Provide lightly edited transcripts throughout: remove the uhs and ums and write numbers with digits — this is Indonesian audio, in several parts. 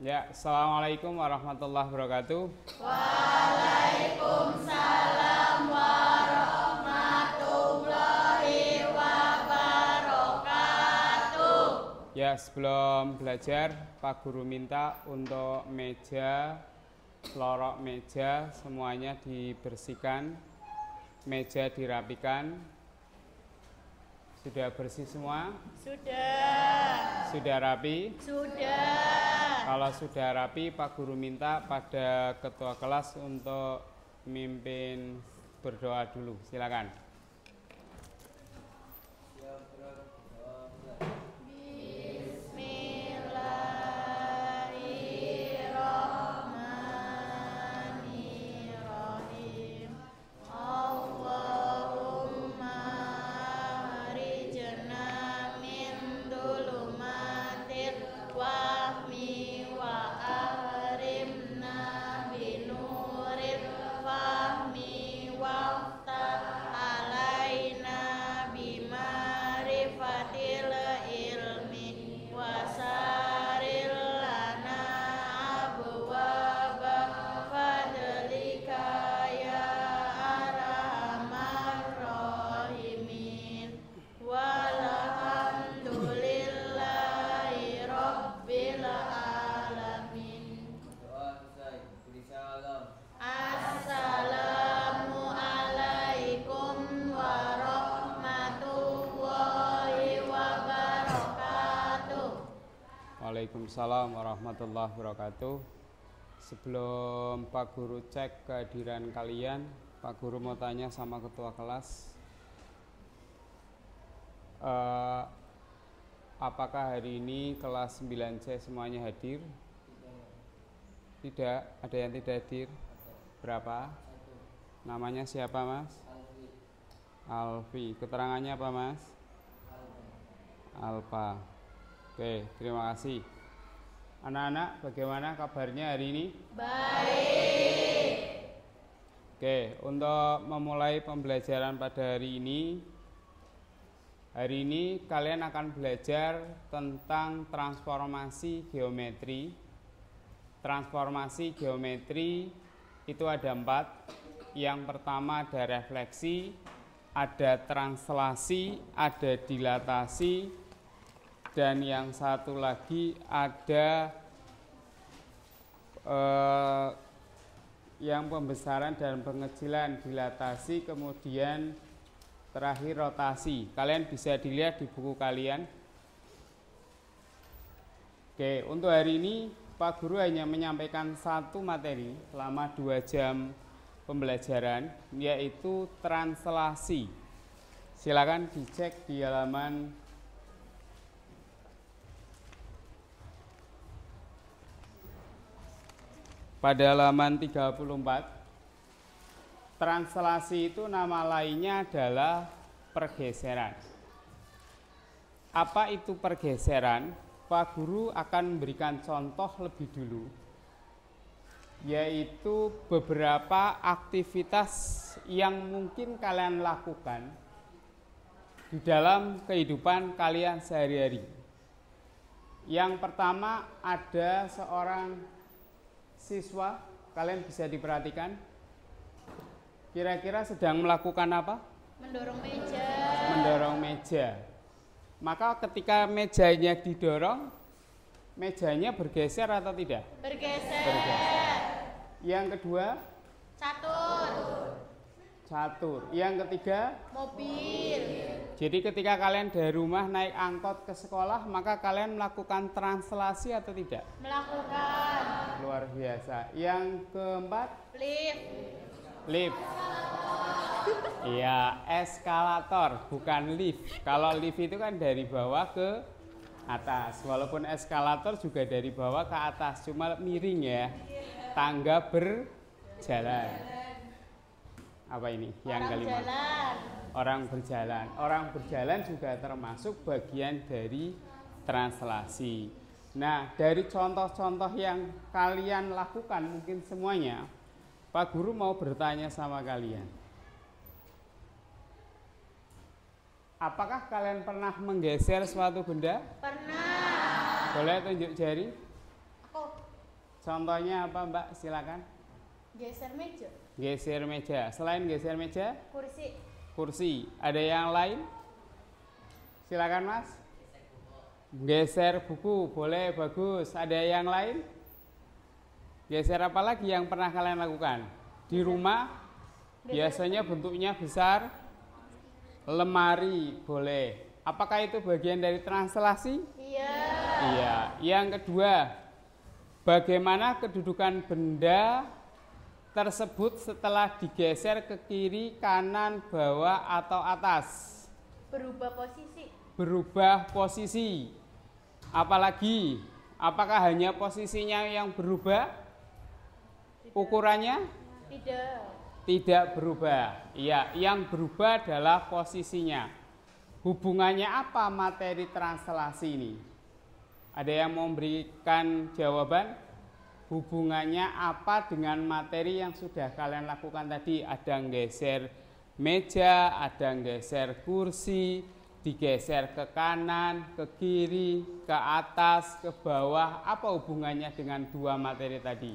Ya, assalamualaikum warahmatullahi wabarakatuh. Waalaikumsalam warahmatullahi wabarakatuh. Ya, sebelum belajar, Pak Guru minta untuk meja, lorok meja semuanya dibersihkan, meja dirapikan. Sudah bersih semua? Sudah. Sudah rapi? Sudah. Kalau sudah rapi, Pak Guru minta pada ketua kelas untuk mimpin berdoa dulu. Silakan. Bismillahirrahmanirrahim. Allahumma akhrijna min dhulumatil wahmi wa akrimna binuril fahmi waftah alaina bima'rifatil ilmi wasaril lana abwaba fadlika ya arhamar rahimin walhamdulillahi rabbil alamin. Assalamualaikum warahmatullahi wabarakatuh. Waalaikumsalam warahmatullahi wabarakatuh. Sebelum Pak Guru cek kehadiran kalian, Pak Guru mau tanya sama ketua kelas, apakah hari ini kelas 9C semuanya hadir? Tidak, ada yang tidak hadir. Berapa? Namanya siapa, Mas? Alfi. Keterangannya apa, Mas? Alfa. Oke, terima kasih. Anak-anak, bagaimana kabarnya hari ini? Baik. Oke, untuk memulai pembelajaran pada hari ini kalian akan belajar tentang transformasi geometri. Transformasi geometri itu ada 4. Yang pertama ada refleksi, ada translasi, ada dilatasi, dan yang satu lagi ada yang pembesaran dan pengecilan, dilatasi, kemudian terakhir rotasi. Kalian bisa dilihat di buku kalian. Oke, untuk hari ini Pak Guru hanya menyampaikan satu materi selama 2 jam pembelajaran, yaitu translasi. Silakan dicek di halaman pada halaman 34. Translasi itu nama lainnya adalah pergeseran. Apa itu pergeseran? Pak Guru akan memberikan contoh lebih dulu, yaitu beberapa aktivitas yang mungkin kalian lakukan di dalam kehidupan kalian sehari-hari. Yang pertama ada seorang siswa, kalian bisa diperhatikan, kira-kira sedang melakukan apa? Mendorong meja. Mendorong meja. Maka ketika mejanya didorong, mejanya bergeser atau tidak? Bergeser. Bergeser. Yang kedua? Catur. Yang ketiga? Mobil. Jadi ketika kalian dari rumah naik angkot ke sekolah, maka kalian melakukan translasi atau tidak? Melakukan. Luar biasa. Yang keempat? Lift. Iya, eskalator, bukan lift. Kalau lift itu kan dari bawah ke atas. Walaupun eskalator juga dari bawah ke atas, cuma miring ya. Tangga berjalan. Apa ini? Yang kelima. Orang berjalan. Orang berjalan juga termasuk bagian dari translasi. Nah, dari contoh-contoh yang kalian lakukan mungkin semuanya, Pak Guru mau bertanya sama kalian. Apakah kalian pernah menggeser suatu benda? Pernah. Boleh tunjuk jari? Aku. Contohnya apa Mbak? Silakan. Geser meja. Geser meja. Selain geser meja, Kursi. kursi. Ada yang lain? Silakan Mas. Geser buku. Boleh, bagus. Ada yang lain? Geser apa lagi yang pernah kalian lakukan? Di rumah biasanya bentuknya besar. Lemari, boleh. Apakah itu bagian dari translasi? Iya. Iya. Yang kedua, bagaimana kedudukan benda tersebut setelah digeser ke kiri, kanan, bawah, atau atas? Berubah posisi. Berubah posisi. Apalagi, apakah hanya posisinya yang berubah? Ukurannya? Tidak. Tidak berubah. Iya, yang berubah adalah posisinya. Hubungannya apa materi translasi ini? Ada yang memberikan jawaban? Hubungannya apa dengan materi yang sudah kalian lakukan tadi? Ada geser meja, ada geser kursi, digeser ke kanan, ke kiri, ke atas, ke bawah. Apa hubungannya dengan dua materi tadi?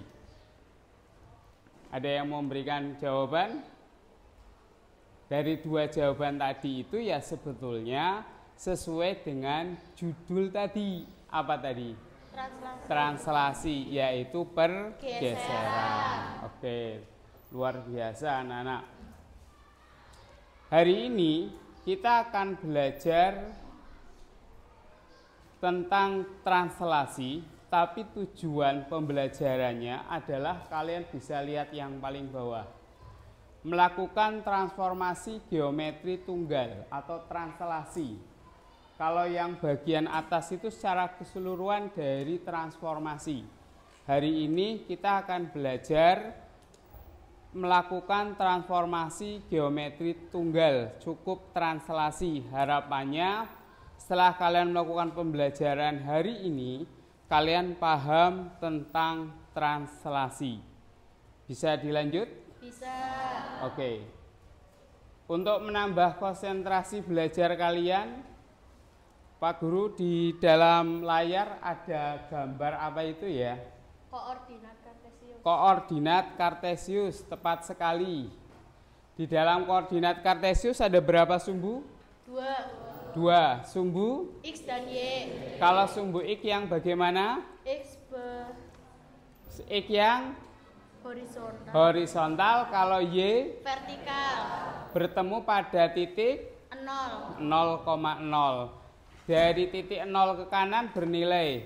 Ada yang memberikan jawaban? Dari dua jawaban tadi itu ya sebetulnya sesuai dengan judul tadi. Apa tadi? Translasi. Translasi, yaitu pergeseran. Geseran. Oke, luar biasa anak-anak. Hari ini kita akan belajar tentang translasi, tapi tujuan pembelajarannya adalah kalian bisa lihat yang paling bawah. Melakukan transformasi geometri tunggal atau translasi. Kalau yang bagian atas itu secara keseluruhan dari transformasi. Hari ini kita akan belajar melakukan transformasi geometri tunggal, cukup translasi. Harapannya setelah kalian melakukan pembelajaran hari ini, kalian paham tentang translasi. Bisa dilanjut? Bisa. Oke. Untuk menambah konsentrasi belajar kalian, Pak Guru, di dalam layar ada gambar apa itu ya? Koordinat kartesius. Koordinat kartesius, tepat sekali. Di dalam koordinat kartesius ada berapa sumbu? Dua. Sumbu? X dan Y. Kalau sumbu X yang bagaimana? X X yang horizontal. horizontal, kalau Y Vertikal. bertemu pada titik 0. 0,0. Dari titik 0 ke kanan bernilai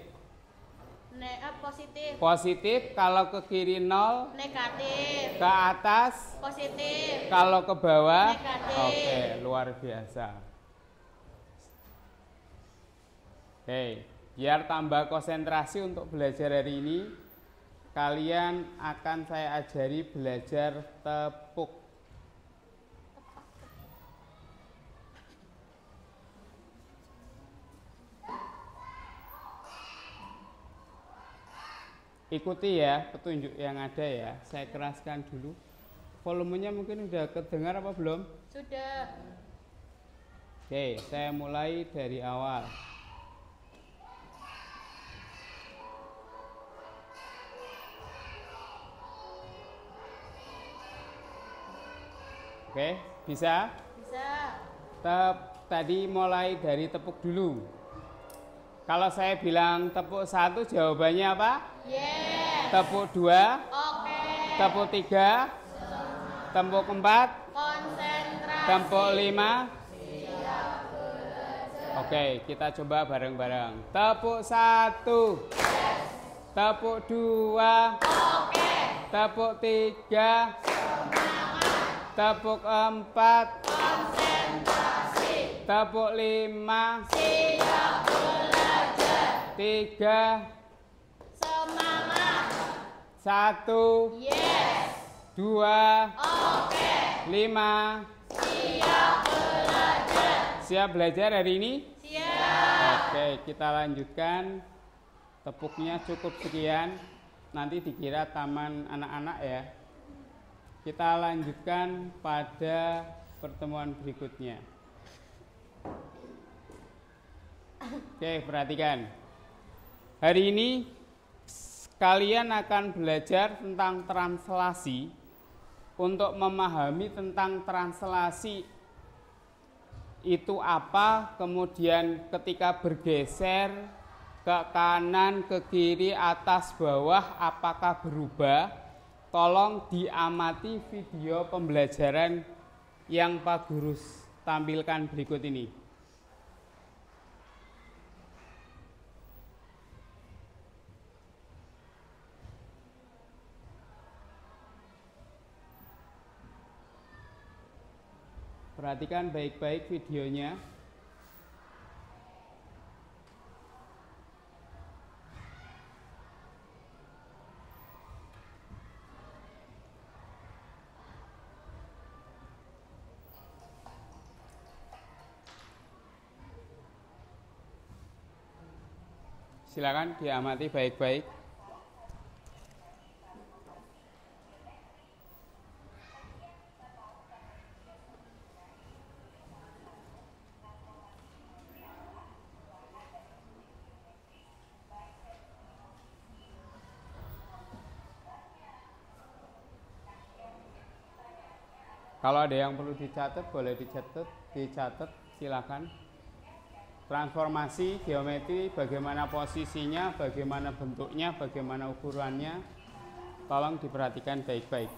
Positif. positif, kalau ke kiri 0, Negatif. ke atas, Positif. kalau ke bawah. Negatif. Oke, luar biasa. Oke, biar tambah konsentrasi untuk belajar hari ini, kalian akan saya ajari belajar tepuk. Ikuti ya petunjuk yang ada ya. Saya keraskan dulu. Volumenya mungkin udah kedengar apa belum? Sudah. Oke, saya mulai dari awal. Oke, bisa? Bisa. Tadi mulai dari tepuk dulu. Kalau saya bilang tepuk 1, jawabannya apa? Yes. Tepuk 2, Oke. tepuk 3, tepuk 4, Konsentrasi. tepuk 5. Oke, kita coba bareng-bareng. Tepuk 1, tepuk 2, tepuk 3, tepuk 4, tepuk 5, Siap belajar. 3, Semangat. 1, Yes. 2, Oke. 5. Siap belajar. Siap belajar hari ini? Siap. Oke, kita lanjutkan. Tepuknya cukup sekian. Nanti dikira taman anak-anak ya. Kita lanjutkan pada pertemuan berikutnya. Oke, perhatikan. Hari ini kalian akan belajar tentang translasi. Untuk memahami tentang translasi itu apa, kemudian ketika bergeser ke kanan, ke kiri, atas, bawah, apakah berubah? Tolong diamati video pembelajaran yang Pak Guru tampilkan berikut ini. Perhatikan baik-baik videonya. Silakan diamati baik-baik. Kalau ada yang perlu dicatat, boleh dicatat, silakan. Transformasi geometri, bagaimana posisinya, bagaimana bentuknya, bagaimana ukurannya, tolong diperhatikan baik-baik.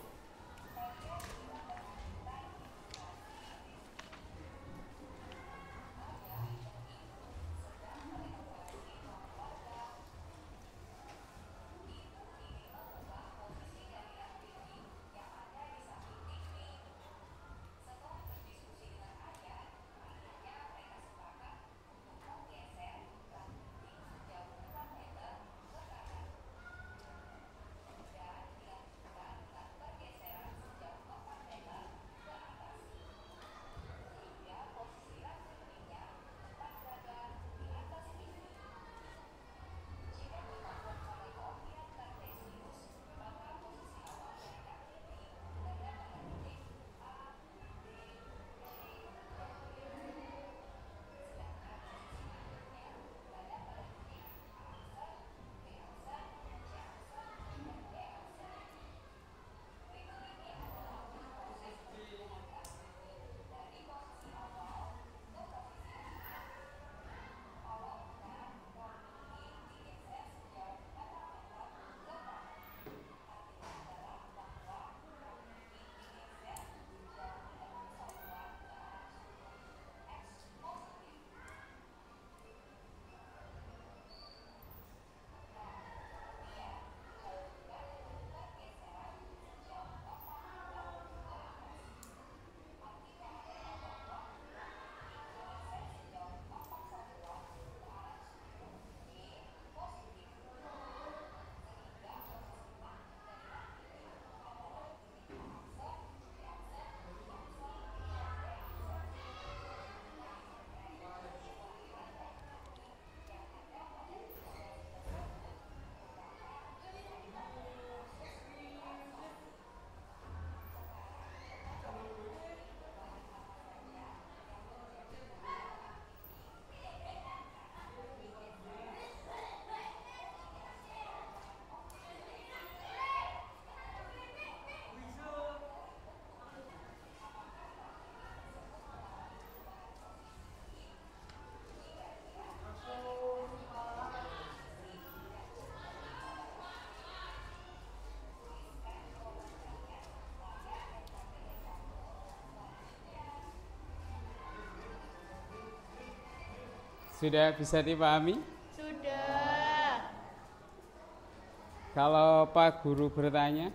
Sudah bisa dipahami? Sudah. Kalau Pak Guru bertanya,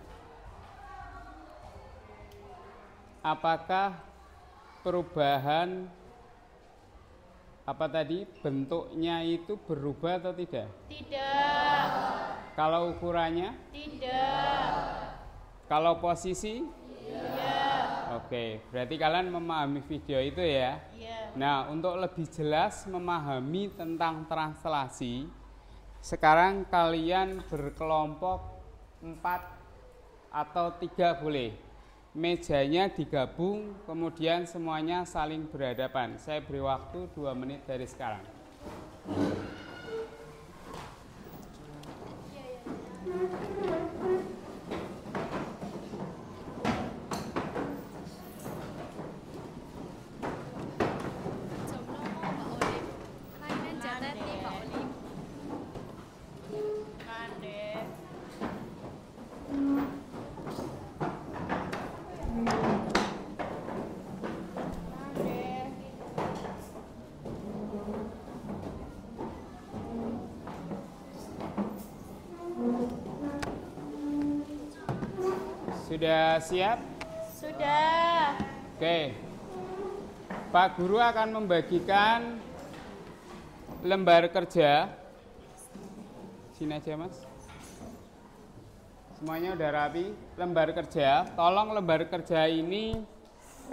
apakah perubahan bentuknya itu berubah atau tidak? Tidak. Kalau ukurannya? Tidak. Kalau posisi? Tidak. Oke, berarti kalian memahami video itu ya? Iya. Nah, untuk lebih jelas memahami tentang translasi, sekarang kalian berkelompok 4 atau 3 boleh. Mejanya digabung, kemudian semuanya saling berhadapan. Saya beri waktu 2 menit dari sekarang. Iya. Sudah siap? Sudah. Oke. Pak Guru akan membagikan lembar kerja. Sini aja, Mas. Semuanya udah rapi. Lembar kerja. Tolong lembar kerja ini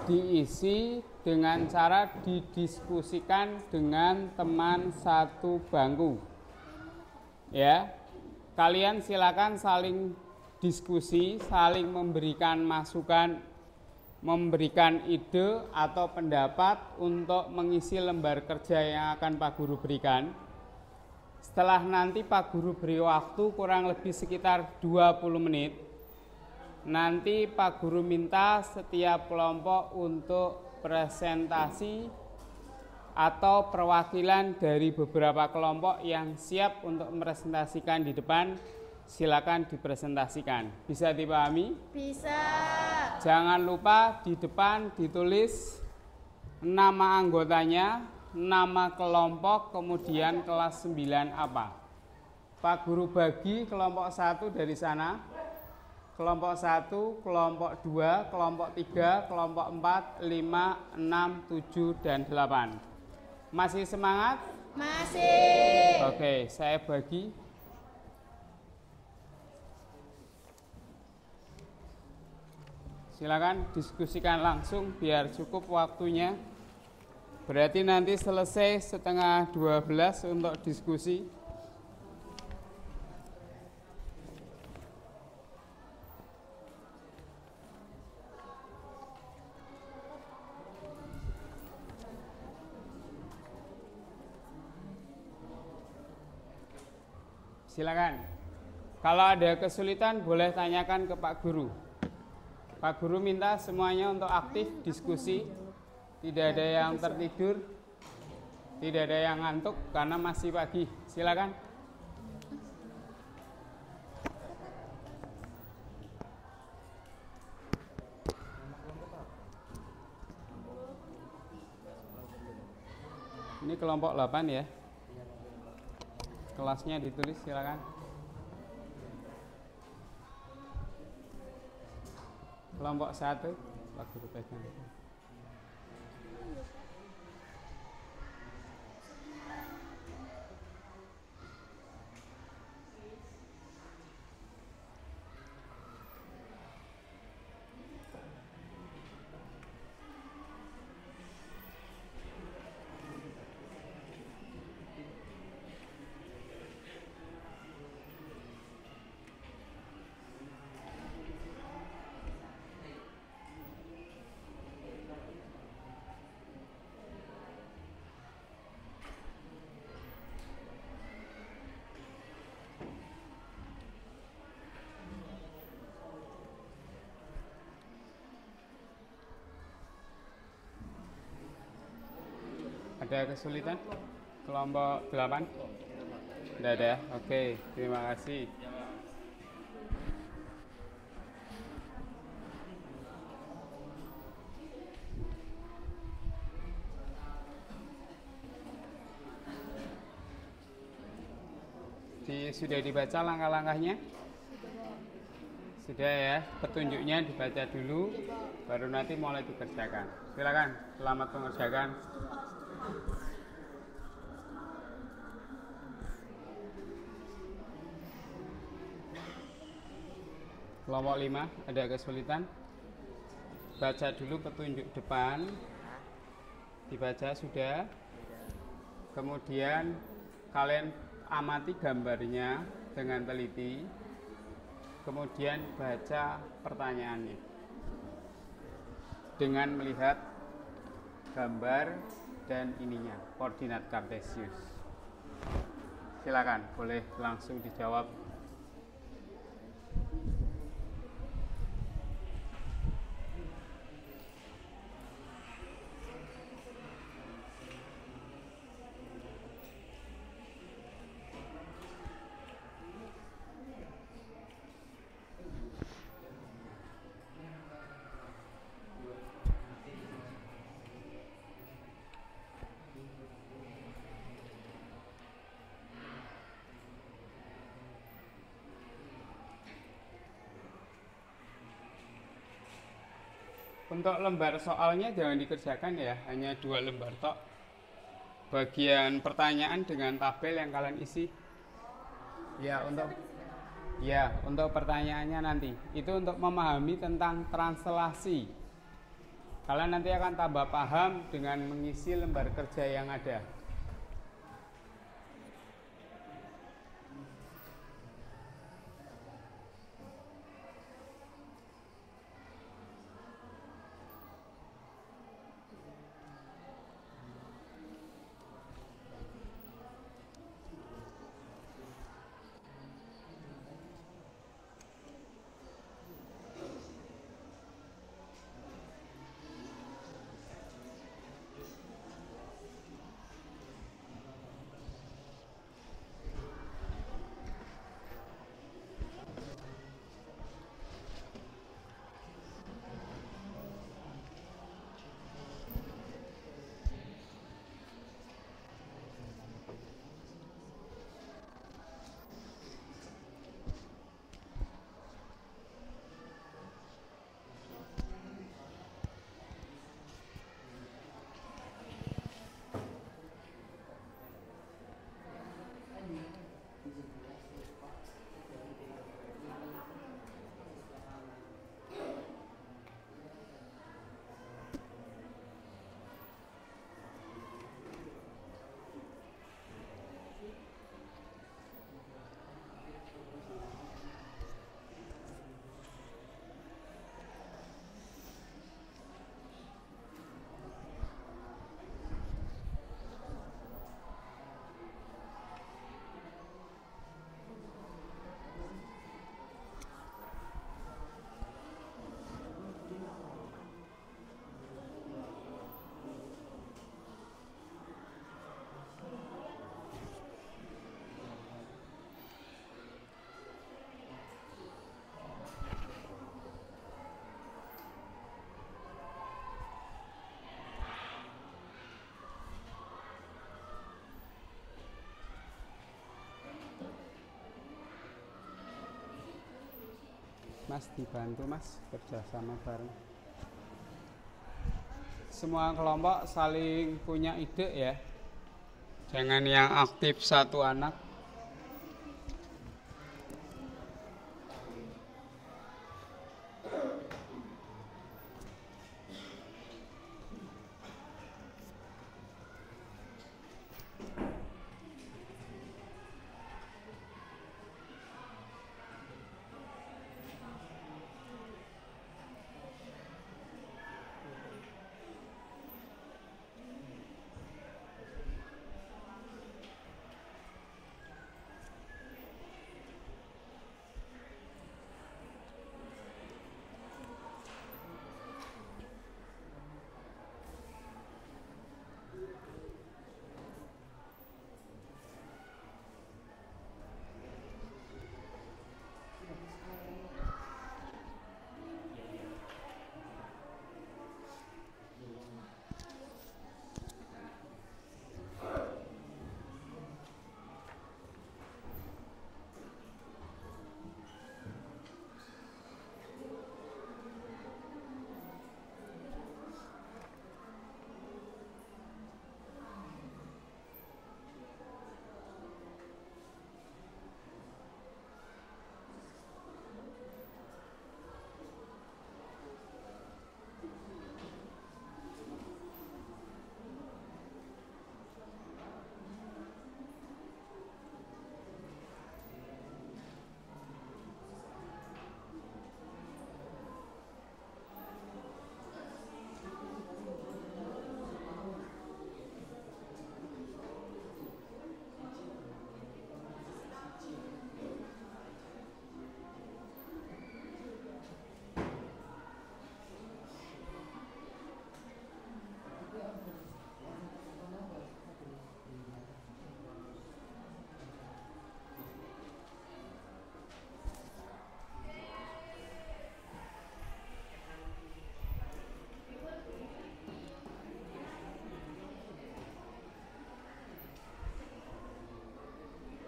diisi dengan cara didiskusikan dengan teman satu bangku. Ya. Kalian silakan saling diskusi, saling memberikan masukan, memberikan ide atau pendapat untuk mengisi lembar kerja yang akan Pak Guru berikan. Setelah nanti Pak Guru beri waktu kurang lebih sekitar 20 menit. Nanti Pak Guru minta setiap kelompok untuk presentasi atau perwakilan dari beberapa kelompok yang siap untuk mepresentasikan di depan. Silakan dipresentasikan. Bisa dipahami? Bisa. Jangan lupa di depan ditulis nama anggotanya, nama kelompok, kemudian kelas 9 apa. Pak Guru bagi kelompok 1 dari sana, kelompok 1, kelompok 2, kelompok 3, kelompok 4, 5, 6, 7, dan 8. Masih semangat? Masih. Oke, saya bagi. Silakan diskusikan langsung biar cukup waktunya. Berarti nanti selesai setengah 12 untuk diskusi. Silakan. Kalau ada kesulitan boleh tanyakan ke Pak Guru. Pak Guru minta semuanya untuk aktif diskusi, tidak ada yang tertidur, tidak ada yang ngantuk karena masih pagi. Silakan. Ini kelompok 8 ya. Kelasnya ditulis, silakan. Kelompok 1, Pak Guru pegang. Ada kesulitan? Kelompok 8? Tidak ada? Oke, terima kasih. Sudah dibaca langkah-langkahnya? Sudah ya, petunjuknya dibaca dulu, baru nanti mulai dikerjakan. Silakan, selamat mengerjakan. Kelompok 5, ada kesulitan? Baca dulu petunjuk depan. Dibaca sudah. Kemudian kalian amati gambarnya dengan teliti. Kemudian baca pertanyaannya dengan melihat gambar dan ininya, koordinat kartesius. Silakan, boleh langsung dijawab. Untuk lembar soalnya jangan dikerjakan ya, hanya 2 lembar tok. Bagian pertanyaan dengan tabel yang kalian isi. Untuk pertanyaannya nanti itu untuk memahami tentang translasi. Kalian nanti akan tambah paham dengan mengisi lembar kerja yang ada. Mas dibantu Mas, kerjasama bareng. Semua kelompok saling punya ide ya. Jangan yang aktif satu anak.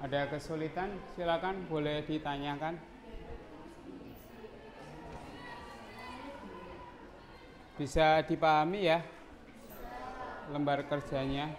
Ada kesulitan, silakan boleh ditanyakan. Bisa dipahami ya lembar kerjanya.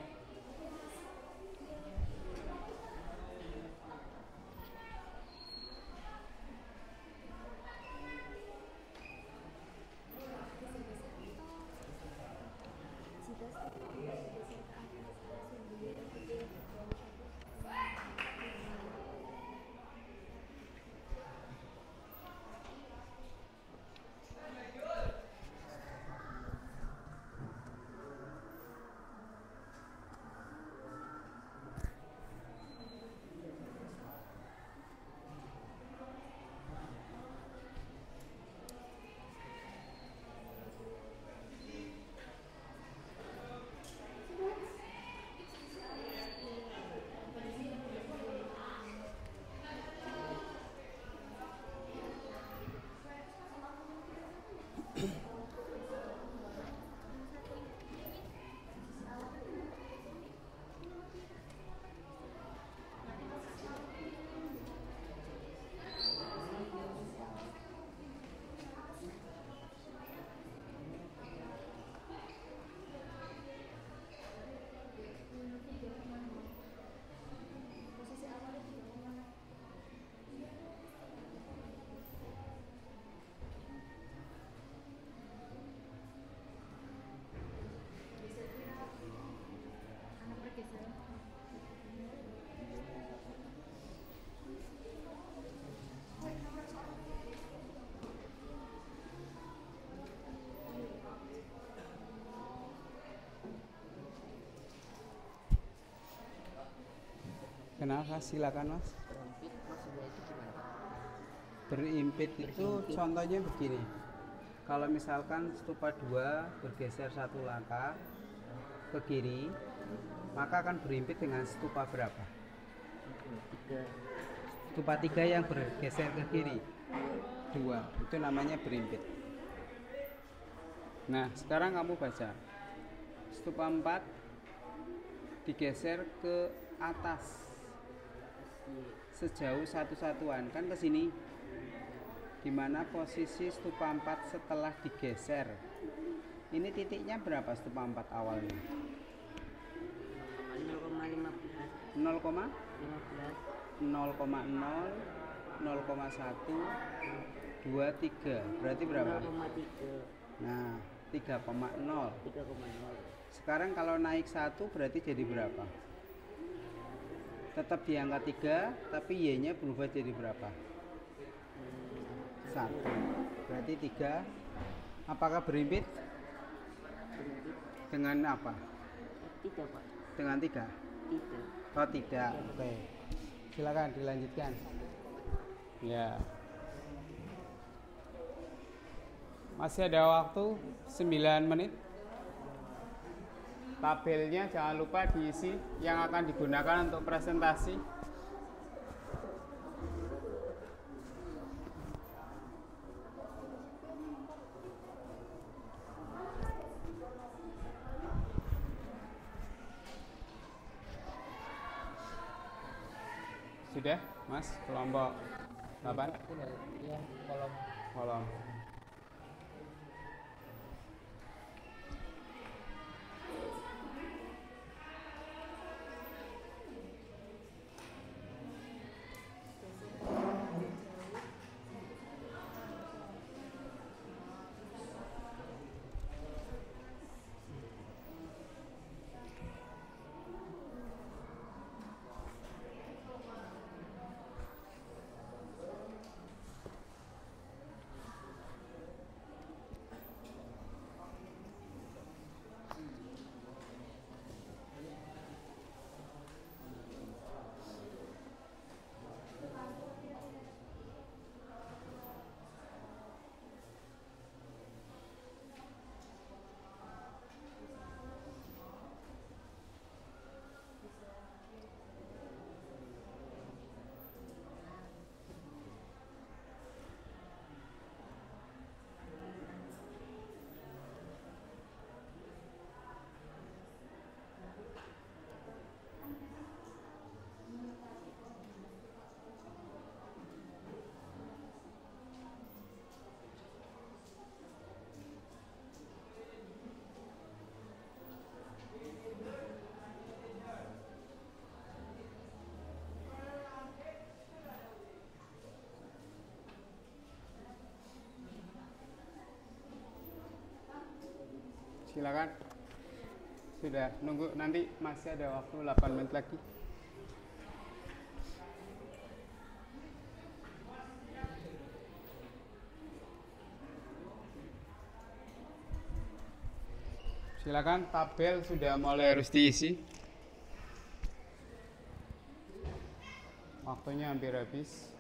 Kenapa? Silakan Mas. Berimpit maksudnya itu gimana? Berimpit itu contohnya begini. Kalau misalkan stupa 2 bergeser satu langkah ke kiri, maka akan berimpit dengan stupa berapa? Tiga. Stupa 3 yang bergeser ke kiri 2, itu namanya berimpit. Nah, sekarang kamu baca. Stupa 4 digeser ke atas sejauh satu satuan, kan ke sini. Di mana posisi stupa 4 setelah digeser? Ini titiknya berapa stupa 4 awalnya? 0,15. 0, 15. 0,0, 0,1, 2, 3. Berarti berapa? 0,3. Nah, 3,0. 3,0. Sekarang kalau naik 1 berarti jadi berapa? Tetap di angka 3, tapi Y-nya berubah jadi berapa? 1. Berarti 3. Apakah berimpit? Berimpit. Dengan apa? Tidak, Pak. Dengan 3? Tidak. Oh, tidak. Oke. Silakan dilanjutkan. Ya. Masih ada waktu 9 menit. Tabelnya jangan lupa diisi yang akan digunakan untuk presentasi. Sudah, Mas, kelompok 8? Ya, kolom. Kolom. Silakan. Sudah nunggu, nanti masih ada waktu 8 menit lagi. Silakan, tabel sudah mulai harus diisi. Waktunya hampir habis.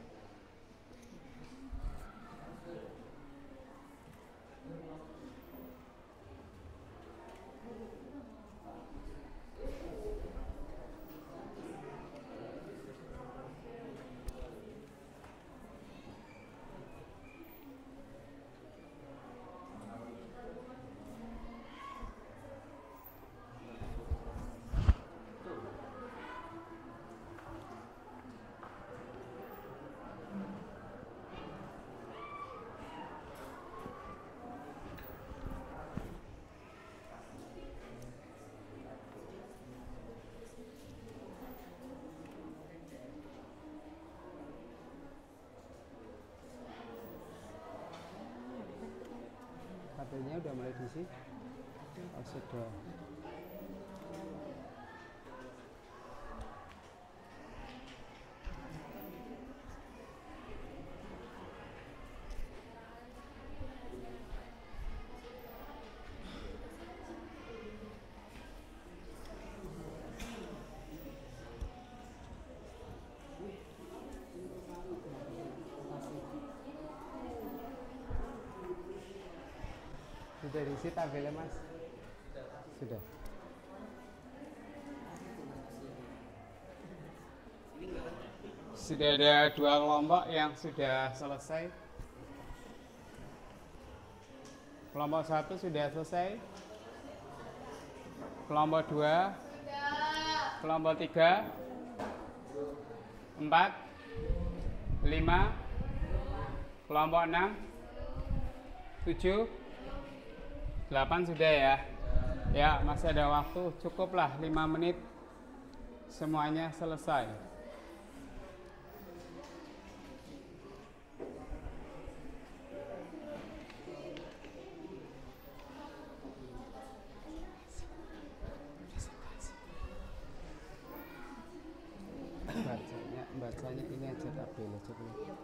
Tabelnya udah mulai diisi. Oh, sudah. Sudah diisi tabelnya, Mas? Sudah. Sudah ada 2 kelompok yang sudah selesai. Kelompok 1 sudah selesai. Kelompok 2, kelompok 3, 4, 5, kelompok 6, 7, 8 sudah ya. Ya, masih ada waktu, cukuplah 5 menit semuanya selesai. Bacanya ini aja tabel aja dulu.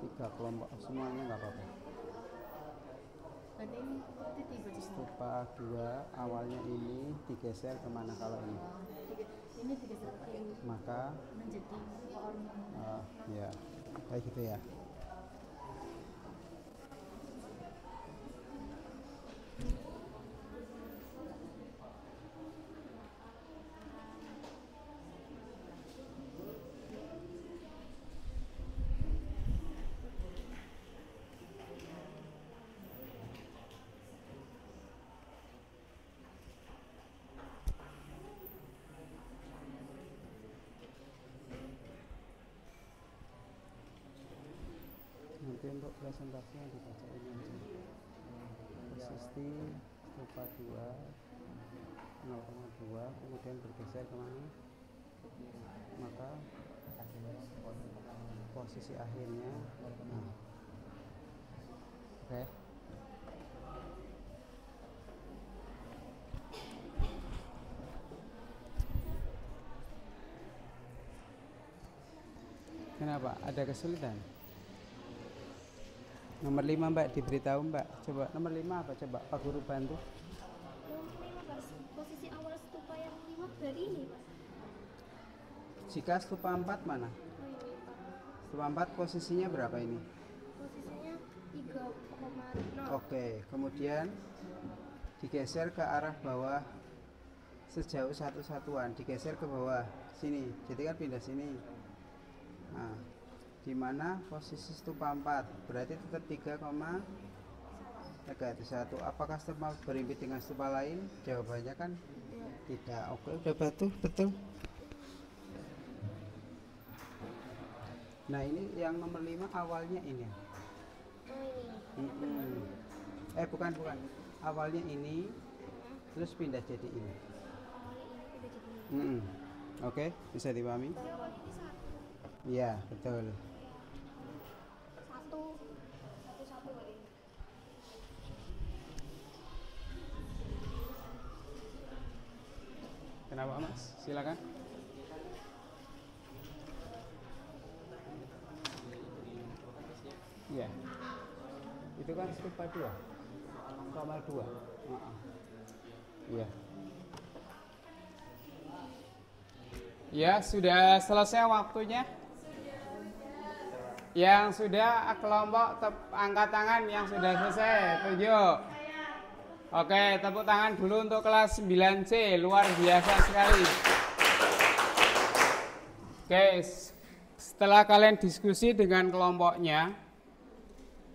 Tiga kelompok semuanya nggak apa-apa. Stupa 2 awalnya ini digeser kemana kalau ini? Ini digeser ke ini. Maka menjadi ya kayak gitu ya. Nanti untuk presentasinya dibaca ini aja. Persisti stupa 2 0,2 kemudian bergeser kemana? Maka posisi akhirnya nah. Oke. Kenapa? Ada kesulitan? Nomor 5 Mbak, diberitahu Mbak. Coba nomor 5 apa coba Pak Guru bantu. Nomor 5 posisi awal stupa yang 5 dari ini, Pak. Jika stupa 4 mana? Oh, ini, Pak. Stupa 4 posisinya berapa ini? Posisinya 3,0. Oke, kemudian digeser ke arah bawah sejauh 1 satuan, digeser ke bawah sini. Jadi kan pindah sini. Nah, di mana posisi stupa 4 berarti tetap 3,1. Apakah stupa berimpit dengan stupa lain? Jawabannya kan tidak. Oke, udah betul. Nah, ini yang nomor 5 awalnya ini. Oh, ini. Bukan. Awalnya ini terus pindah jadi ini. Oke, bisa dipahami? Awal ini 1. Iya, betul. 1 Kenapa Mas? Silakan. Iya. Itu kan stupa 2. Kamal 2. Iya. Ya, sudah selesai waktunya. Yang sudah kelompok angkat tangan yang sudah selesai. Tunjuk. Oke, tepuk tangan dulu untuk kelas 9C. Luar biasa sekali. Oke, setelah kalian diskusi dengan kelompoknya,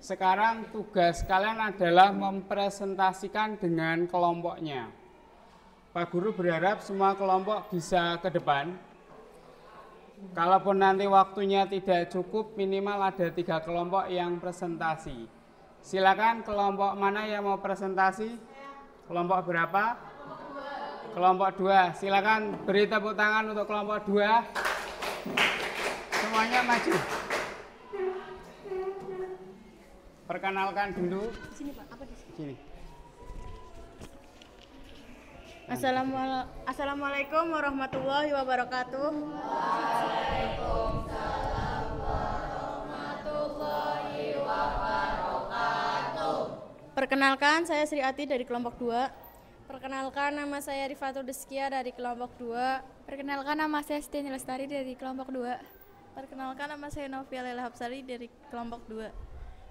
sekarang tugas kalian adalah mempresentasikan dengan kelompoknya. Pak Guru berharap semua kelompok bisa ke depan. Kalaupun nanti waktunya tidak cukup, minimal ada 3 kelompok yang presentasi. Silakan kelompok mana yang mau presentasi? Kelompok berapa? Kelompok 2. Silakan beri tepuk tangan untuk kelompok 2. Semuanya maju. Perkenalkan dulu. Sini Pak, apa di sini? Sini. Assalamualaikum warahmatullahi wabarakatuh. Perkenalkan, saya Sri Ati dari kelompok 2. Perkenalkan, nama saya Rifatul Deskia dari kelompok 2. Perkenalkan, nama saya Steni Lestari dari kelompok 2. Perkenalkan, nama saya Novia Lela Hapsari dari kelompok 2.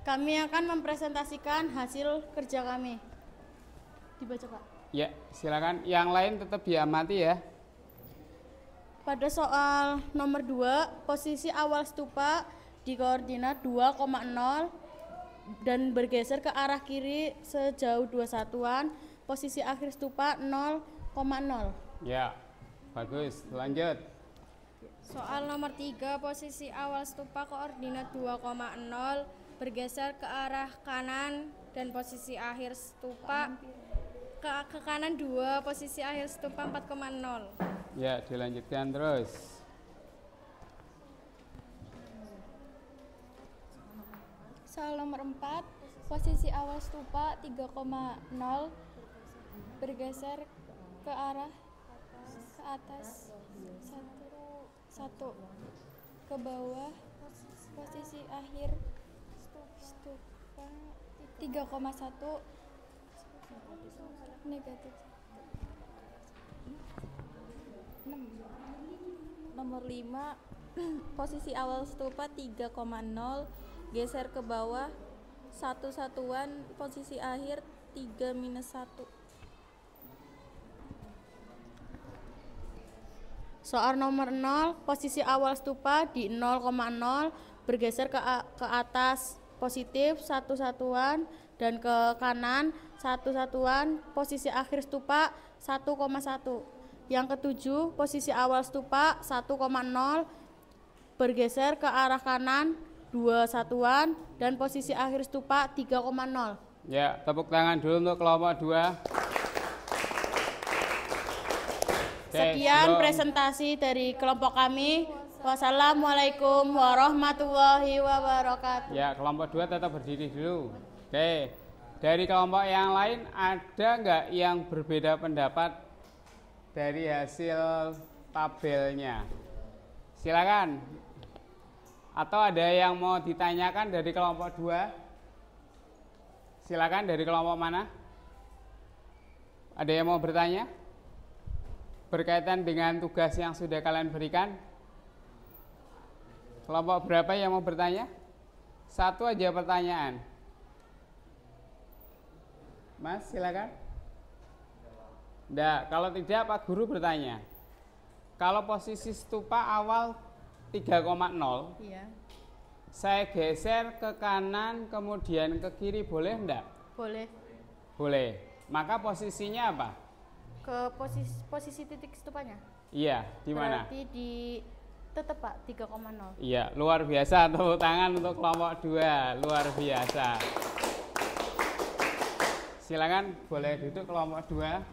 Kami akan mempresentasikan hasil kerja kami. Dibaca Pak. Ya, silakan. Yang lain tetap diamati ya. Pada soal nomor 2, posisi awal stupa di koordinat 2,0 dan bergeser ke arah kiri sejauh 2 satuan. Posisi akhir stupa 0,0. Ya, bagus. Lanjut. Soal nomor 3, posisi awal stupa koordinat 2,0 bergeser ke arah kanan dan posisi akhir stupa ke kanan 2, posisi akhir stupa 4,0. Ya, dilanjutkan terus. Soal nomor 4, posisi awal stupa 3,0 bergeser ke arah ke atas 1 ke bawah, posisi akhir stupa 3,1 negatif. Nomor 5, posisi awal stupa 3,0 geser ke bawah 1 satuan, posisi akhir 3-1. Soal nomor 0, posisi awal stupa di 0,0 bergeser ke atas positif 1 satuan dan ke kanan 1 satuan, posisi akhir stupa 1,1. Yang ketujuh, posisi awal stupa 1,0 bergeser ke arah kanan 2 satuan dan posisi akhir stupa 3,0. Ya, tepuk tangan dulu untuk kelompok 2. Sekian presentasi dari kelompok kami. Wassalamualaikum warahmatullahi wabarakatuh. Ya, kelompok 2 tetap berdiri dulu. Oke, dari kelompok yang lain ada nggak yang berbeda pendapat dari hasil tabelnya? Silakan. Atau ada yang mau ditanyakan dari kelompok 2? Silakan, dari kelompok mana? Ada yang mau bertanya? Berkaitan dengan tugas yang sudah kalian berikan? Kelompok berapa yang mau bertanya? 1 aja pertanyaan. Mas, silakan. Nggak, kalau tidak Pak Guru bertanya. Kalau posisi stupa awal 3,0, Iya, saya geser ke kanan kemudian ke kiri, boleh enggak? boleh. Boleh. Maka posisinya apa? Ke posisi titik stupanya. Iya, di mana? Berarti di tetap Pak 3,0. Iya, luar biasa. Tepuk tangan untuk kelompok 2. Luar biasa. Silakan boleh duduk kelompok 2.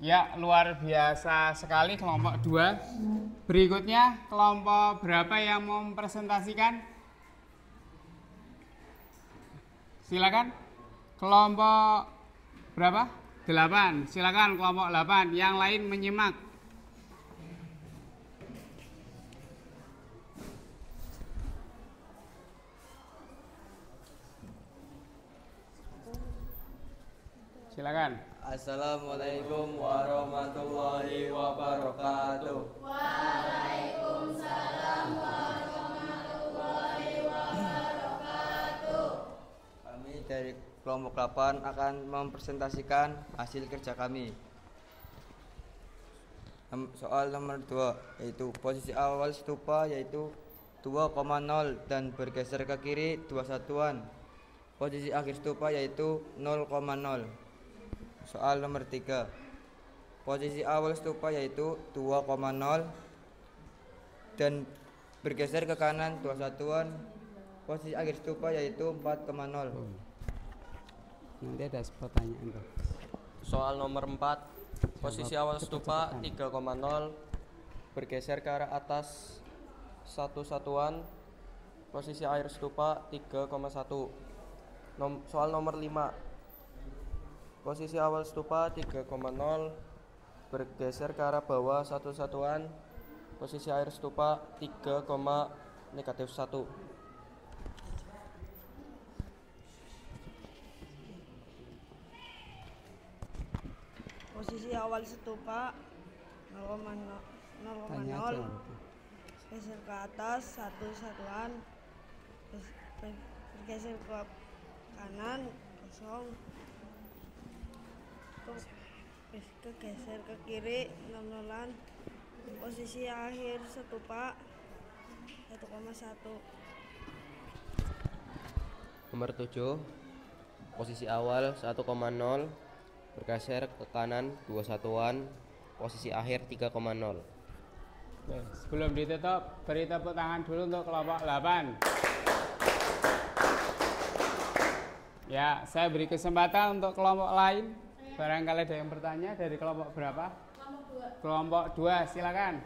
Ya, luar biasa sekali kelompok 2. Berikutnya kelompok berapa yang mau mempresentasikan? Silakan. kelompok berapa? 8. Silakan kelompok 8. Yang lain menyimak. Silakan. Assalamualaikum warahmatullahi wabarakatuh. Kami dari kelompok 8 akan mempresentasikan hasil kerja kami. Soal nomor 2 yaitu posisi awal stupa yaitu 2,0 dan bergeser ke kiri 2 satuan. Posisi akhir stupa yaitu 0,0. Soal nomor 3 posisi awal stupa yaitu 2,0 dan bergeser ke kanan 2 satuan. Posisi akhir stupa yaitu 4,0. Nanti ada pertanyaan tuh. Soal nomor 4 posisi awal stupa 3,0 bergeser ke arah atas 1 satuan. Posisi akhir stupa 3,1. Soal nomor 5 posisi awal stupa 3,0 bergeser ke arah bawah 1 satuan. Posisi akhir stupa 3,-1. Posisi awal stupa 0,0 geser ke atas 1 satuan, bergeser ke kanan kosong, geser ke kiri 0,0. Posisi akhir stupa 1,1. Nomor 7 posisi awal 1,0 bergeser ke kanan 2 satuan. Posisi akhir 3,0. Oke, sebelum ditutup, beri tepuk tangan dulu untuk kelompok 8. Ya, saya beri kesempatan untuk kelompok lain. Barangkali ada yang bertanya dari kelompok berapa? Kelompok 2, silakan.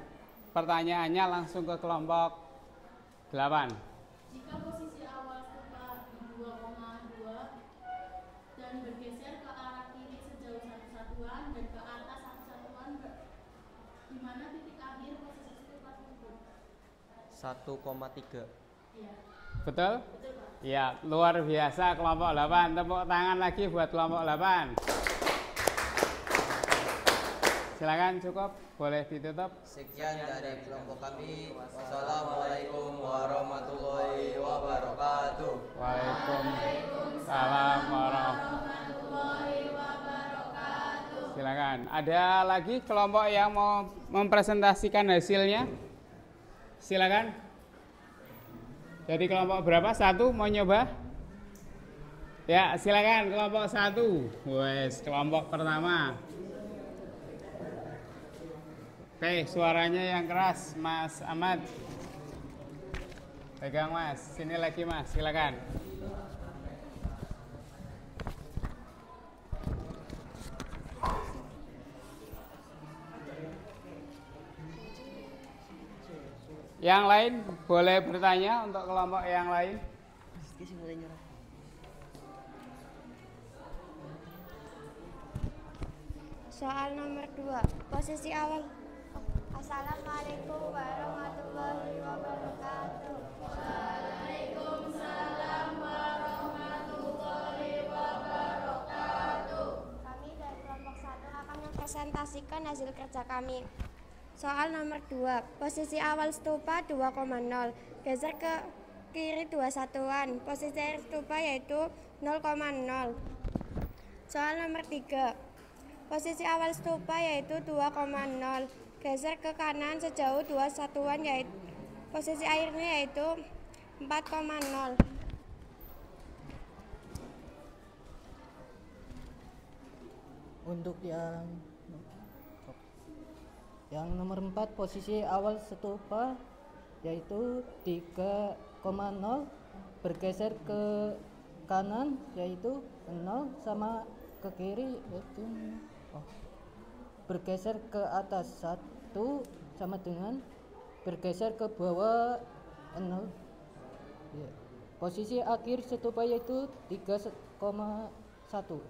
Pertanyaannya langsung ke kelompok 8. Jika posisi awal stupa di 2,2 dan bergeser ke arah kiri sejauh 1 satuan dan ke atas 1 satuan, di mana titik akhir posisi stupa tersebut? 1,3. Betul? Ya, luar biasa kelompok 8. Tepuk tangan lagi buat kelompok 8. Silakan, cukup. Boleh ditutup. Sekian dari kelompok kami. Wassalamualaikum warahmatullahi wabarakatuh. Waalaikumsalam warahmatullahi wabarakatuh. Silakan. Ada lagi kelompok yang mau mempresentasikan hasilnya? Silakan. Dari kelompok berapa? 1 mau nyoba? Ya, silakan kelompok 1. Wes, kelompok pertama. Oke, suaranya yang keras, Mas Ahmad. Pegang, Mas. Sini lagi, Mas. Silakan. Yang lain boleh bertanya untuk kelompok yang lain. Soal nomor 2 posisi awal. Assalamualaikum warahmatullahi wabarakatuh. Waalaikumsalam warahmatullahi wabarakatuh. Kami dari kelompok 1 akan mempresentasikan hasil kerja kami. Soal nomor 2 posisi awal stupa 2,0 geser ke kiri 2 satuan. Posisi akhir stupa yaitu 0,0. Soal nomor 3 posisi awal stupa yaitu 2,0 geser ke kanan sejauh 2 satuan yaitu posisi akhirnya yaitu 4,0. Untuk yang nomor 4 posisi awal stupa yaitu 3,0 bergeser ke kanan yaitu 0 sama ke kiri yaitu bergeser ke atas 1 sama dengan bergeser ke bawah 0. Ya. Posisi akhir stupa yaitu 3,1. 1.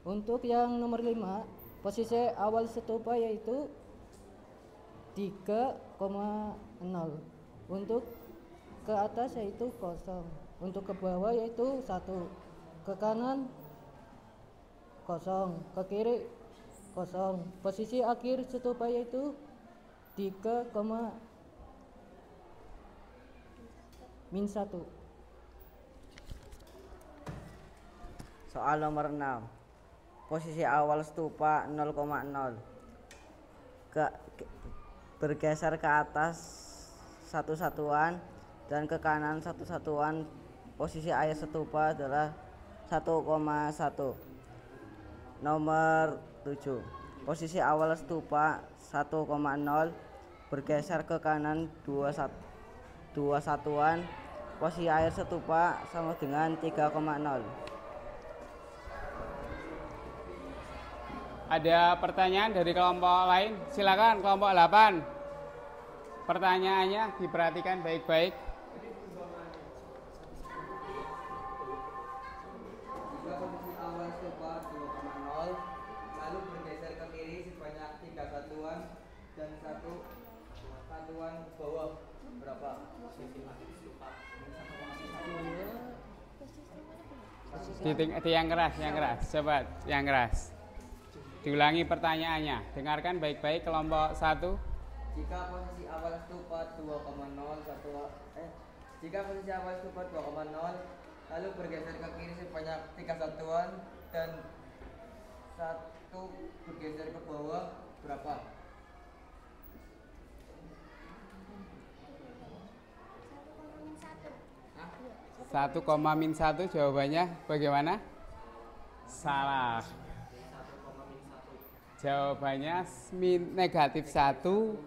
Untuk yang nomor 5, posisi awal stupa yaitu 3,0. Untuk ke atas yaitu 0. Untuk ke bawah yaitu 1. Ke kanan 0, ke kiri 0. Posisi akhir stupa yaitu 3,-1. Soal nomor 6. Posisi awal stupa 0,0. Bergeser ke atas 1 satuan dan ke kanan 1 satuan. Posisi akhir stupa adalah 1,1. Nomor 7. Posisi awal stupa 1,0. Bergeser ke kanan 2 satuan. Posisi akhir stupa sama dengan 3,0. Ada pertanyaan dari kelompok lain? Silakan kelompok 8. Pertanyaannya diperhatikan baik-baik. Jika posisi awal stupa 2,0, lalu bergeser ke kiri sebanyak 3 satuan dan 1 satuan bawah berapa? Yang keras, coba yang keras. Diulangi pertanyaannya. Dengarkan baik-baik kelompok 1. Jika posisi awal stupa 2,0 lalu bergeser ke kiri sebanyak 3 satuan dan 1 bergeser ke bawah berapa? 1,-1 jawabannya bagaimana? Salah. Jawabannya -1,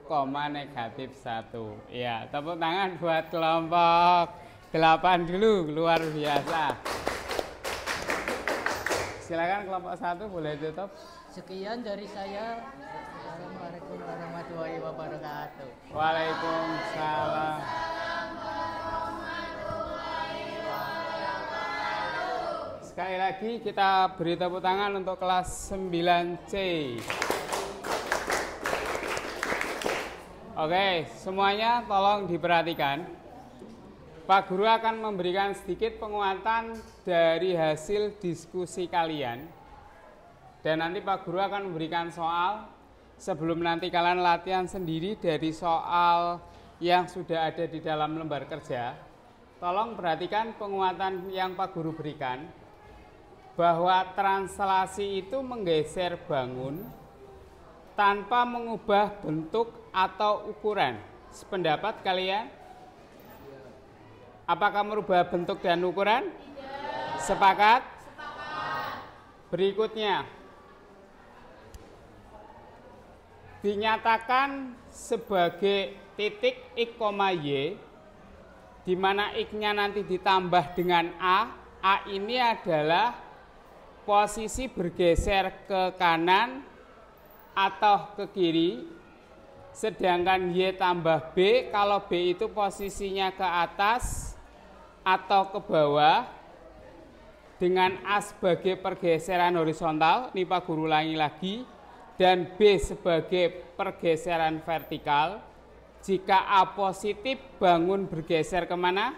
-1. Ya, tepuk tangan buat kelompok 8 dulu, luar biasa. Silakan kelompok 1 boleh tutup. Sekian dari saya. Assalamualaikum warahmatullahi wabarakatuh. Waalaikumsalam. Sekali lagi kita beri tepuk tangan untuk kelas 9C. Oke, semuanya tolong diperhatikan. Pak Guru akan memberikan sedikit penguatan dari hasil diskusi kalian. Dan nanti Pak Guru akan memberikan soal sebelum nanti kalian latihan sendiri dari soal yang sudah ada di dalam lembar kerja. Tolong perhatikan penguatan yang Pak Guru berikan. Bahwa translasi itu menggeser bangun tanpa mengubah bentuk atau ukuran. Sependapat kalian? Apakah merubah bentuk dan ukuran? Tidak. Sepakat? Sepakat. Berikutnya, dinyatakan sebagai titik X, Y, di mana X-nya nanti ditambah dengan A ini adalah posisi bergeser ke kanan atau ke kiri, sedangkan Y tambah B, kalau B itu posisinya ke atas atau ke bawah, dengan A sebagai pergeseran horizontal, ini Pak Guru ulangi lagi, dan B sebagai pergeseran vertikal. Jika A positif, bangun bergeser kemana?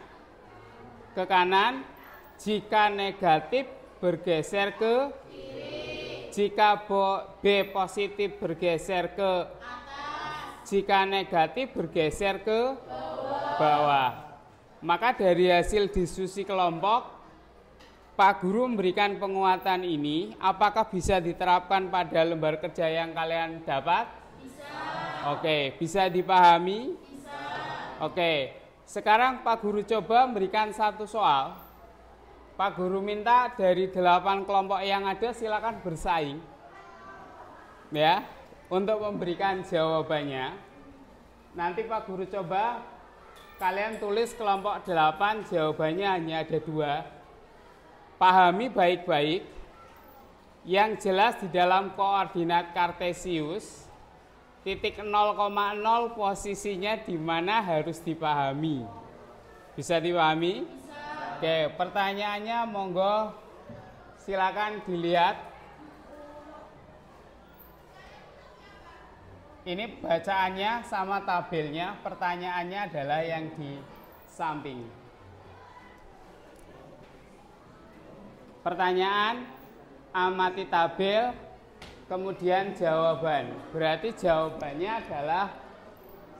Ke kanan. Jika negatif, bergeser ke kiri. Jika B positif bergeser ke atas. Jika negatif bergeser ke bawah. Maka dari hasil diskusi kelompok, Pak Guru memberikan penguatan ini. Apakah bisa diterapkan pada lembar kerja yang kalian dapat? Bisa. Oke, bisa dipahami? Bisa. Oke, sekarang Pak Guru coba memberikan satu soal. Pak Guru minta dari 8 kelompok yang ada silakan bersaing ya untuk memberikan jawabannya. Nanti Pak Guru coba kalian tulis kelompok 8 jawabannya hanya ada 2. Pahami baik-baik. Yang jelas di dalam koordinat kartesius titik 0,0 posisinya di mana harus dipahami. Bisa dipahami? Oke, pertanyaannya monggo silakan dilihat. Ini bacaannya sama tabelnya, pertanyaannya adalah yang di samping. Pertanyaan, amati tabel, kemudian jawaban. Berarti jawabannya adalah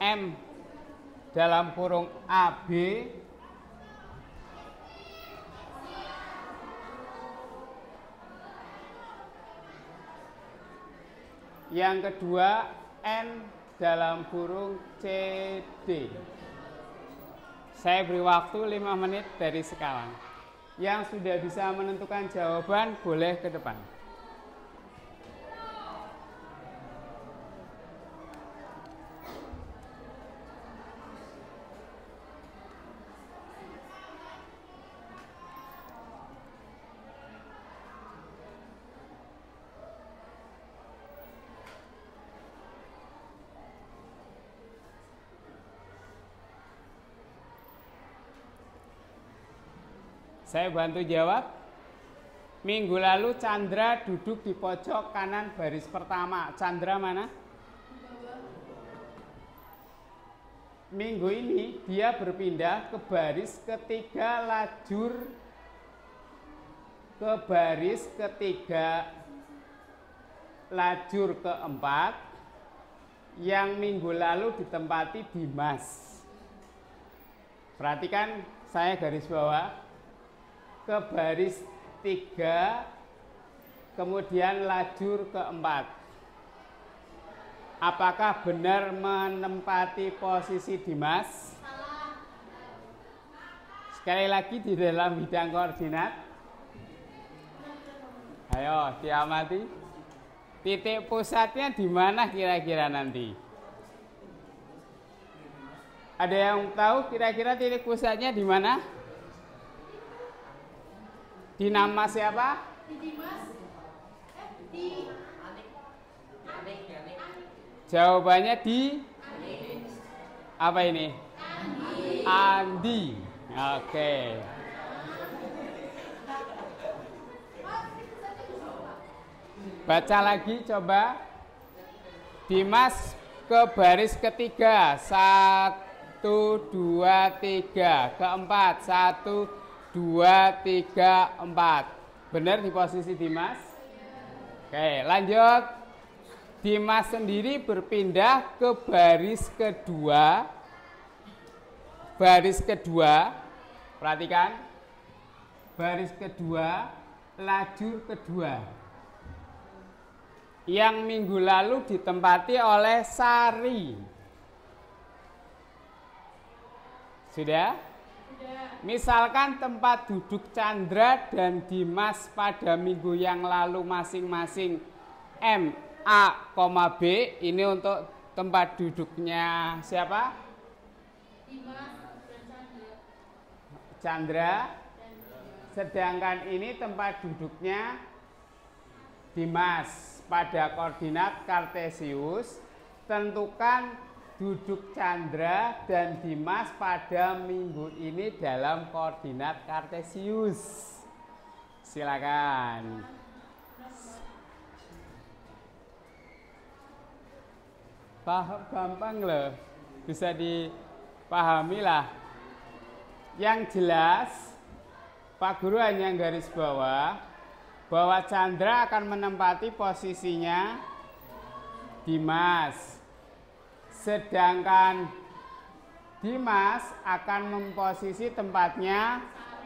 M dalam kurung AB yang kedua N dalam kurung CD. Saya beri waktu 5 menit dari sekarang. Yang sudah bisa menentukan jawaban boleh ke depan. Saya bantu jawab. Minggu lalu Chandra duduk di pojok kanan baris pertama. Chandra mana? Minggu ini dia berpindah ke baris ketiga lajur ke baris ketiga lajur keempat yang minggu lalu ditempati Dimas. Perhatikan, saya garis bawah ke baris 3 kemudian lajur keempat. Apakah benar menempati posisi Dimas? Sekali lagi di dalam bidang koordinat. Ayo diamati. Titik pusatnya di mana kira-kira nanti? Ada yang tahu kira-kira titik pusatnya di mana? Di nama siapa? Jawabannya di apa ini? Andi. Oke. Baca lagi coba. Dimas ke baris ketiga. 1, 2, 3. Keempat. 1, 2, 3, 4. Benar di posisi Dimas? Oke, lanjut. Dimas sendiri berpindah ke baris kedua. Baris kedua, perhatikan. Baris kedua, lajur kedua. Yang minggu lalu ditempati oleh Sari. Sudah? Misalkan tempat duduk Chandra dan Dimas pada minggu yang lalu masing-masing M, A, B. Ini untuk tempat duduknya siapa? Dimas dan Chandra. Sedangkan ini tempat duduknya Dimas pada koordinat Kartesius. Tentukan duduk Chandra dan Dimas pada minggu ini dalam koordinat Kartesius. Silakan. Paham, gampang loh, bisa dipahami lah. Yang jelas Pak Guru hanya garis bawah bahwa Chandra akan menempati posisinya Dimas. Sedangkan Dimas akan memposisi tempatnya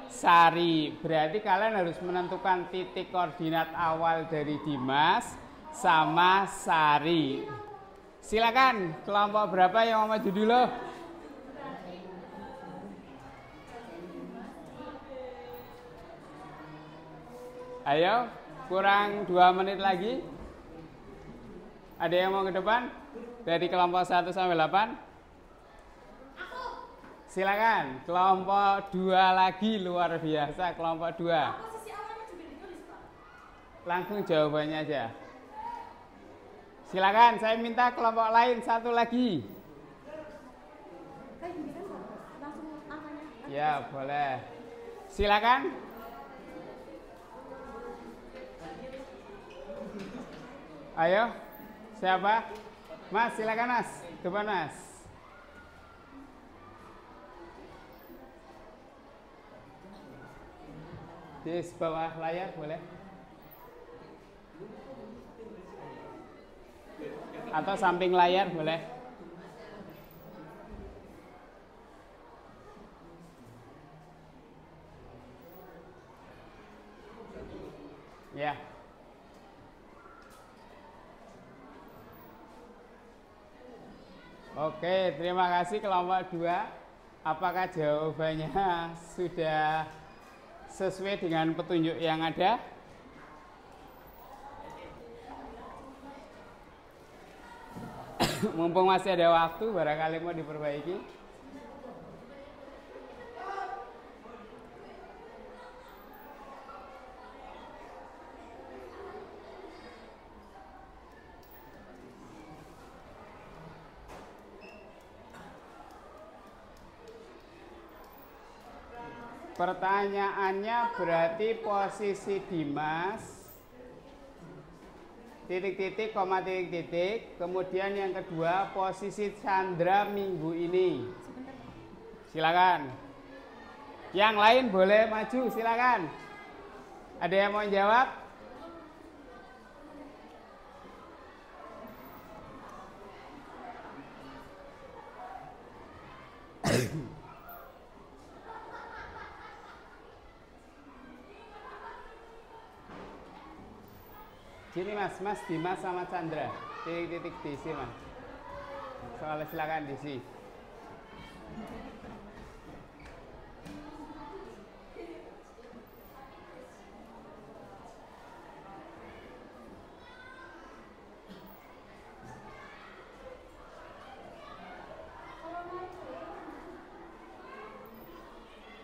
Sari. Berarti kalian harus menentukan titik koordinat awal dari Dimas sama Sari. Silakan, kelompok berapa yang mau maju dulu? Ayo, kurang 2 menit lagi. Ada yang mau ke depan? Dari kelompok 1 sampai 8. Silakan, kelompok 2 lagi, luar biasa, kelompok 2. Langsung jawabannya aja. Silakan, saya minta kelompok lain 1 lagi. Ya, boleh. Silakan. Ayo, siapa? Mas, silakan Mas. Depan Mas. Di bawah layar boleh? Atau samping layar boleh? Ya. Oke, terima kasih kelompok 2. Apakah jawabannya sudah sesuai dengan petunjuk yang ada? Mumpung masih ada waktu, barangkali mau diperbaiki. Pertanyaannya berarti posisi Dimas titik-titik, koma titik-titik. Kemudian yang kedua posisi Chandra minggu ini. Silakan. Yang lain boleh maju, silakan. Ada yang mau jawab? Sini Mas Dimas sama Chandra. Titik-titik diisi Mas. Soalnya silakan diisi.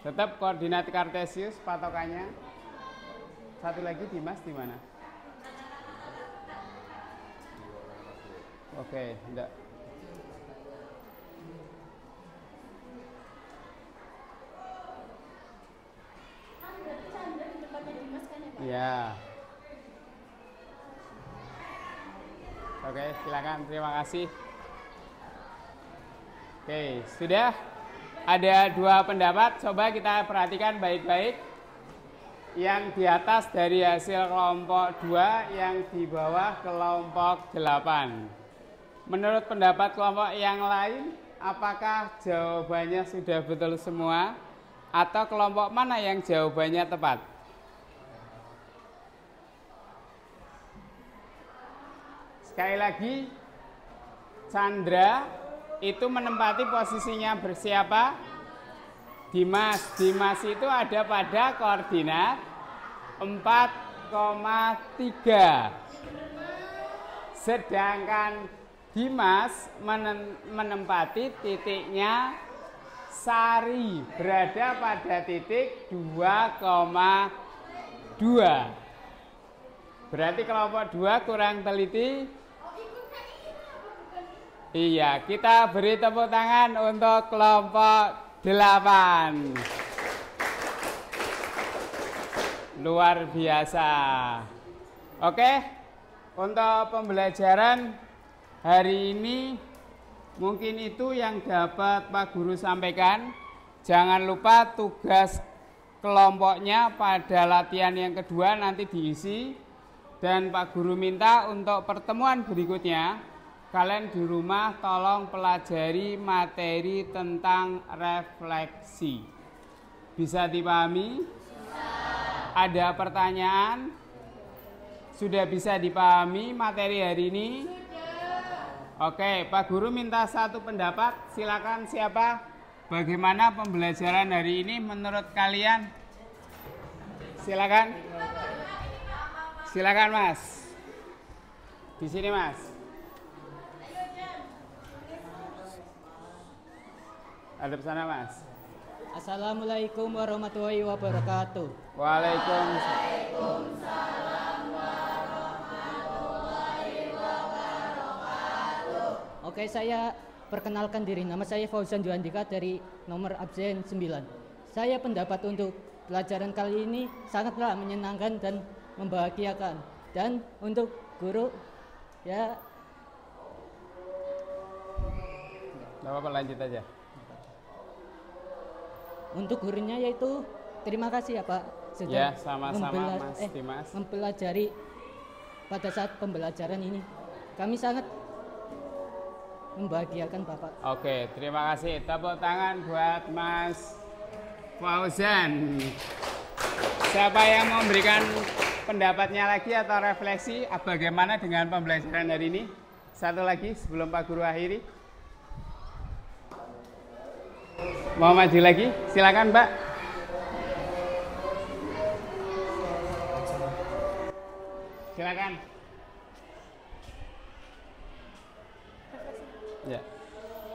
Tetap koordinat kartesius patokannya. Satu lagi Dimas di mana? Oke, enggak. Ya. Oke, silakan. Terima kasih. Oke, sudah ada 2 pendapat. Coba kita perhatikan baik-baik. Yang di atas dari hasil kelompok 2, yang di bawah kelompok 8. Menurut pendapat kelompok yang lain, apakah jawabannya sudah betul semua? Atau kelompok mana yang jawabannya tepat? Sekali lagi, Chandra itu menempati posisinya bersiapa? Dimas. Dimas itu ada pada koordinat 4,3. Sedangkan Dimas menempati titiknya Sari, berada pada titik 2,2. Berarti kelompok 2 kurang teliti. Iya, kita beri tepuk tangan untuk kelompok 8. Luar biasa. Oke, untuk pembelajaran hari ini mungkin itu yang dapat Pak Guru sampaikan. Jangan lupa tugas kelompoknya pada latihan yang kedua nanti diisi. Dan Pak Guru minta untuk pertemuan berikutnya, kalian di rumah tolong pelajari materi tentang refleksi. Bisa dipahami? Ada pertanyaan? Sudah bisa dipahami materi hari ini? Oke, Pak Guru minta 1 pendapat. Silakan siapa? Bagaimana pembelajaran hari ini menurut kalian? Silakan. Silakan Mas. Di sini Mas. Ada pesan Mas. Assalamualaikum warahmatullahi wabarakatuh. Waalaikumsalam. Oke, saya perkenalkan diri. Nama saya Fauzan Juandika dari nomor absen 9. Saya pendapat untuk pelajaran kali ini sangatlah menyenangkan dan membahagiakan. Dan untuk guru Ya, Nggak apa-apa, lanjut aja. untuk gurunya yaitu terima kasih ya Pak sudah Ya, sama-sama Mas Dimas. mempelajari pada saat pembelajaran ini. Kami sangat membahagiakan Bapak. Oke, terima kasih. Tepuk tangan buat Mas Fauzan. Siapa yang mau memberikan pendapatnya lagi atau refleksi bagaimana dengan pembelajaran hari ini? Satu lagi sebelum Pak Guru akhiri. Mau maju lagi? Silakan, Mbak. Silakan. Ya.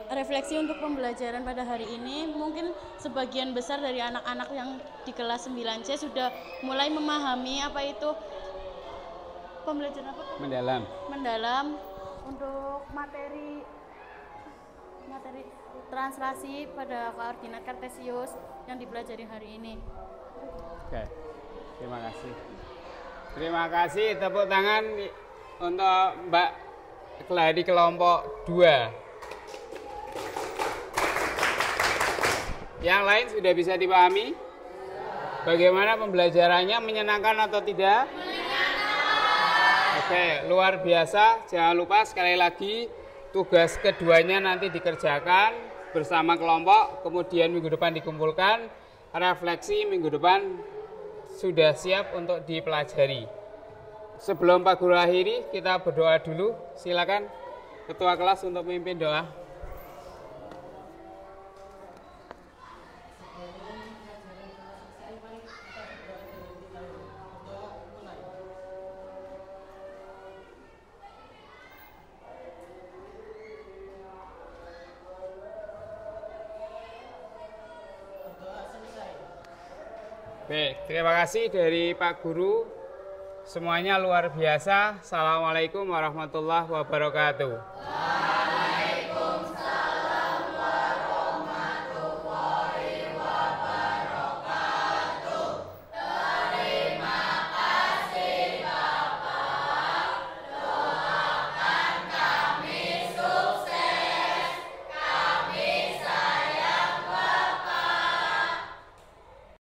Refleksi untuk pembelajaran pada hari ini, mungkin sebagian besar dari anak-anak yang di kelas 9C sudah mulai memahami apa itu pembelajaran apa? Mendalam. Mendalam untuk materi translasi pada koordinat kartesius yang dipelajari hari ini. Oke. Terima kasih. Terima kasih, tepuk tangan untuk Mbak Keladi kelompok 2. Yang lain sudah bisa dipahami? Bagaimana pembelajarannya, menyenangkan atau tidak? Oke, luar biasa. Jangan lupa sekali lagi tugas keduanya nanti dikerjakan bersama kelompok, kemudian minggu depan dikumpulkan, refleksi minggu depan sudah siap untuk dipelajari. Sebelum Pak Guru akhiri, kita berdoa dulu. Silakan Ketua kelas untuk memimpin doa. Baik, terima kasih dari Pak Guru. Semuanya luar biasa. Assalamualaikum warahmatullahi wabarakatuh.